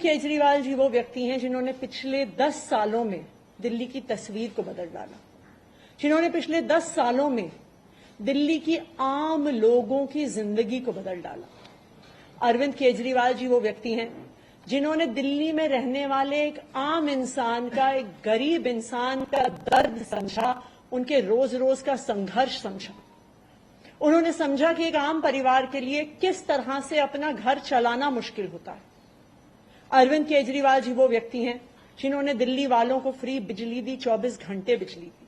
केजरीवाल जी वो व्यक्ति हैं जिन्होंने पिछले 10 सालों में दिल्ली की तस्वीर को बदल डाला, जिन्होंने पिछले 10 सालों में दिल्ली की आम लोगों की जिंदगी को बदल डाला। अरविंद केजरीवाल जी वो व्यक्ति हैं जिन्होंने दिल्ली में रहने वाले एक आम इंसान का, एक गरीब इंसान का दर्द समझा, उनके रोज रोज का संघर्ष समझा। उन्होंने समझा कि एक आम परिवार के लिए किस तरह से अपना घर चलाना मुश्किल होता है। अरविंद केजरीवाल जी वो व्यक्ति हैं जिन्होंने दिल्ली वालों को फ्री बिजली दी, 24 घंटे बिजली दी।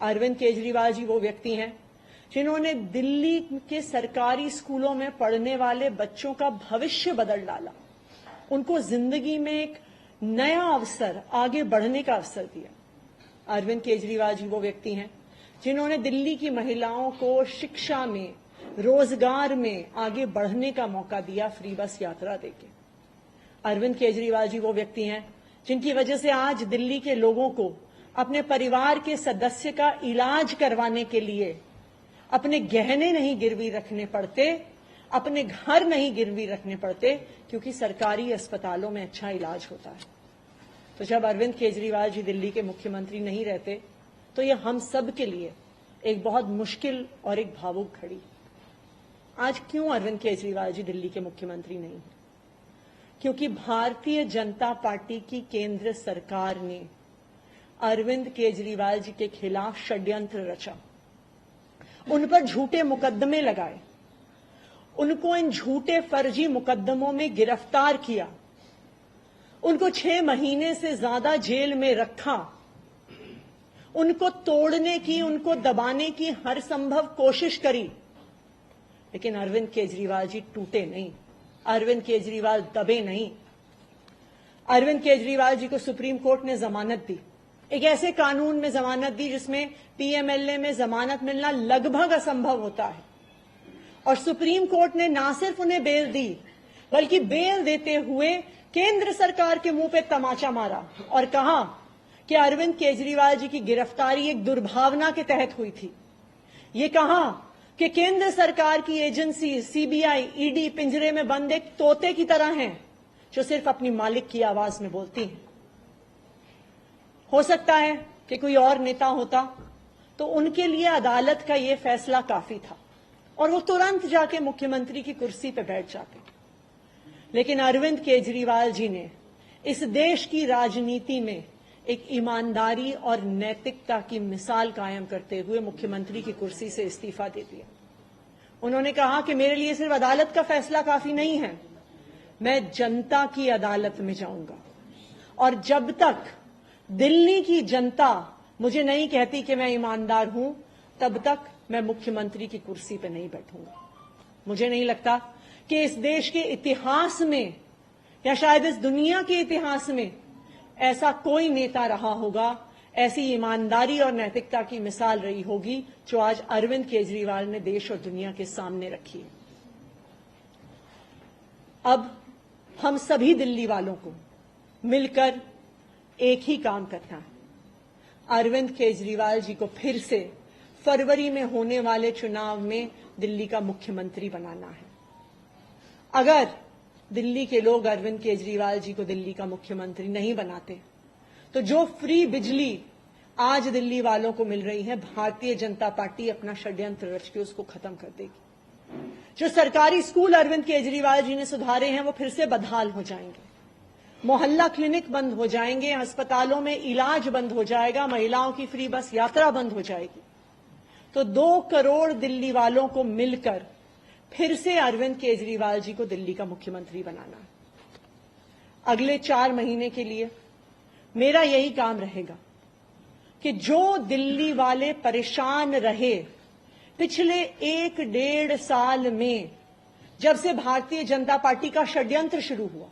अरविंद केजरीवाल जी वो व्यक्ति हैं जिन्होंने दिल्ली के सरकारी स्कूलों में पढ़ने वाले बच्चों का भविष्य बदल डाला, उनको जिंदगी में एक नया अवसर, आगे बढ़ने का अवसर दिया। अरविंद केजरीवाल जी वो व्यक्ति हैं जिन्होंने दिल्ली की महिलाओं को शिक्षा में, रोजगार में आगे बढ़ने का मौका दिया, फ्री बस यात्रा देके। अरविंद केजरीवाल जी वो व्यक्ति हैं जिनकी वजह से आज दिल्ली के लोगों को अपने परिवार के सदस्य का इलाज करवाने के लिए अपने गहने नहीं गिरवी रखने पड़ते, अपने घर नहीं गिरवी रखने पड़ते, क्योंकि सरकारी अस्पतालों में अच्छा इलाज होता है। तो जब अरविंद केजरीवाल जी दिल्ली के मुख्यमंत्री नहीं रहते तो ये हम सब के लिए एक बहुत मुश्किल और एक भावुक घड़ी। आज क्यों अरविंद केजरीवाल जी दिल्ली के मुख्यमंत्री नहीं हैं? क्योंकि भारतीय जनता पार्टी की केंद्र सरकार ने अरविंद केजरीवाल जी के खिलाफ षड्यंत्र रचा, उन पर झूठे मुकदमे लगाए, उनको इन झूठे फर्जी मुकदमों में गिरफ्तार किया, उनको 6 महीने से ज्यादा जेल में रखा, उनको तोड़ने की, उनको दबाने की हर संभव कोशिश करी, लेकिन अरविंद केजरीवाल जी टूटे नहीं, अरविंद केजरीवाल दबे नहीं। अरविंद केजरीवाल जी को सुप्रीम कोर्ट ने जमानत दी, एक ऐसे कानून में जमानत दी जिसमें पीएमएलए में जमानत मिलना लगभग असंभव होता है, और सुप्रीम कोर्ट ने ना सिर्फ उन्हें बेल दी बल्कि बेल देते हुए केंद्र सरकार के मुंह पे तमाचा मारा और कहा कि अरविंद केजरीवाल जी की गिरफ्तारी एक दुर्भावना के तहत हुई थी। ये कहा कि केंद्र सरकार की एजेंसी सीबीआई, ईडी पिंजरे में बंद एक तोते की तरह हैं जो सिर्फ अपनी मालिक की आवाज में बोलती हैं। हो सकता है कि कोई और नेता होता तो उनके लिए अदालत का यह फैसला काफी था और वो तुरंत जाके मुख्यमंत्री की कुर्सी पर बैठ जाते, लेकिन अरविंद केजरीवाल जी ने इस देश की राजनीति में एक ईमानदारी और नैतिकता की मिसाल कायम करते हुए मुख्यमंत्री की कुर्सी से इस्तीफा दे दिया। उन्होंने कहा कि मेरे लिए सिर्फ अदालत का फैसला काफी नहीं है, मैं जनता की अदालत में जाऊंगा, और जब तक दिल्ली की जनता मुझे नहीं कहती कि मैं ईमानदार हूं, तब तक मैं मुख्यमंत्री की कुर्सी पर नहीं बैठूंगा। मुझे नहीं लगता कि इस देश के इतिहास में या शायद इस दुनिया के इतिहास में ऐसा कोई नेता रहा होगा, ऐसी ईमानदारी और नैतिकता की मिसाल रही होगी जो आज अरविंद केजरीवाल ने देश और दुनिया के सामने रखी है। अब हम सभी दिल्ली वालों को मिलकर एक ही काम करना है, अरविंद केजरीवाल जी को फिर से फरवरी में होने वाले चुनाव में दिल्ली का मुख्यमंत्री बनाना है। अगर दिल्ली के लोग अरविंद केजरीवाल जी को दिल्ली का मुख्यमंत्री नहीं बनाते तो जो फ्री बिजली आज दिल्ली वालों को मिल रही है, भारतीय जनता पार्टी अपना षड्यंत्र रच के उसको खत्म कर देगी। जो सरकारी स्कूल अरविंद केजरीवाल जी ने सुधारे हैं वो फिर से बदहाल हो जाएंगे, मोहल्ला क्लिनिक बंद हो जाएंगे, अस्पतालों में इलाज बंद हो जाएगा, महिलाओं की फ्री बस यात्रा बंद हो जाएगी। तो 2 करोड़ दिल्ली वालों को मिलकर फिर से अरविंद केजरीवाल जी को दिल्ली का मुख्यमंत्री बनाना है। अगले 4 महीने के लिए मेरा यही काम रहेगा कि जो दिल्ली वाले परेशान रहे पिछले 1-1.5 साल में, जब से भारतीय जनता पार्टी का षड्यंत्र शुरू हुआ,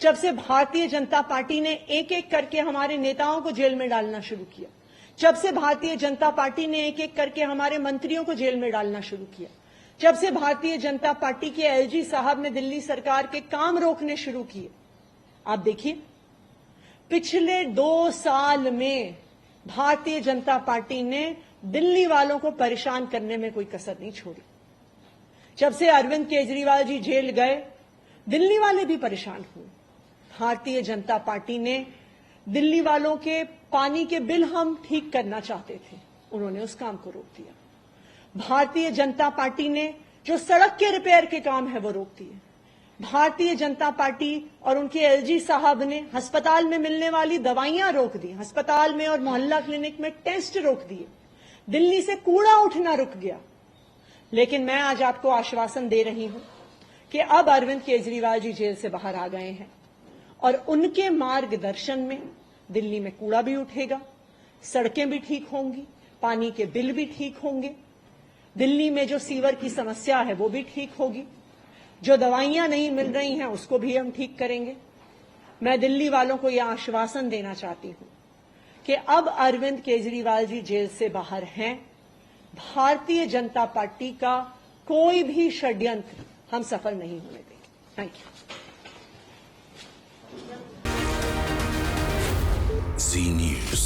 जब से भारतीय जनता पार्टी ने एक एक करके हमारे नेताओं को जेल में डालना शुरू किया, जब से भारतीय जनता पार्टी ने एक एक करके हमारे मंत्रियों को जेल में डालना शुरू किया, जब से भारतीय जनता पार्टी के एलजी साहब ने दिल्ली सरकार के काम रोकने शुरू किए, आप देखिए पिछले 2 साल में भारतीय जनता पार्टी ने दिल्ली वालों को परेशान करने में कोई कसर नहीं छोड़ी। जब से अरविंद केजरीवाल जी जेल गए, दिल्ली वाले भी परेशान हुए, भारतीय जनता पार्टी ने दिल्ली वालों के पानी के बिल हम ठीक करना चाहते थे, उन्होंने उस काम को रोक दिया। भारतीय जनता पार्टी ने जो सड़क के रिपेयर के काम है वो रोक दिए। भारतीय जनता पार्टी और उनके एलजी साहब ने अस्पताल में मिलने वाली दवाइयां रोक दी, अस्पताल में और मोहल्ला क्लिनिक में टेस्ट रोक दिए, दिल्ली से कूड़ा उठना रुक गया। लेकिन मैं आज आपको आश्वासन दे रही हूं कि अब अरविंद केजरीवाल जी जेल से बाहर आ गए हैं और उनके मार्गदर्शन में दिल्ली में कूड़ा भी उठेगा, सड़कें भी ठीक होंगी, पानी के बिल भी ठीक होंगे, दिल्ली में जो सीवर की समस्या है वो भी ठीक होगी, जो दवाइयां नहीं मिल रही हैं उसको भी हम ठीक करेंगे। मैं दिल्ली वालों को यह आश्वासन देना चाहती हूं कि अब अरविंद केजरीवाल जी जेल से बाहर हैं, भारतीय जनता पार्टी का कोई भी षड्यंत्र हम सफल नहीं होने देंगे। Thank you. Z News.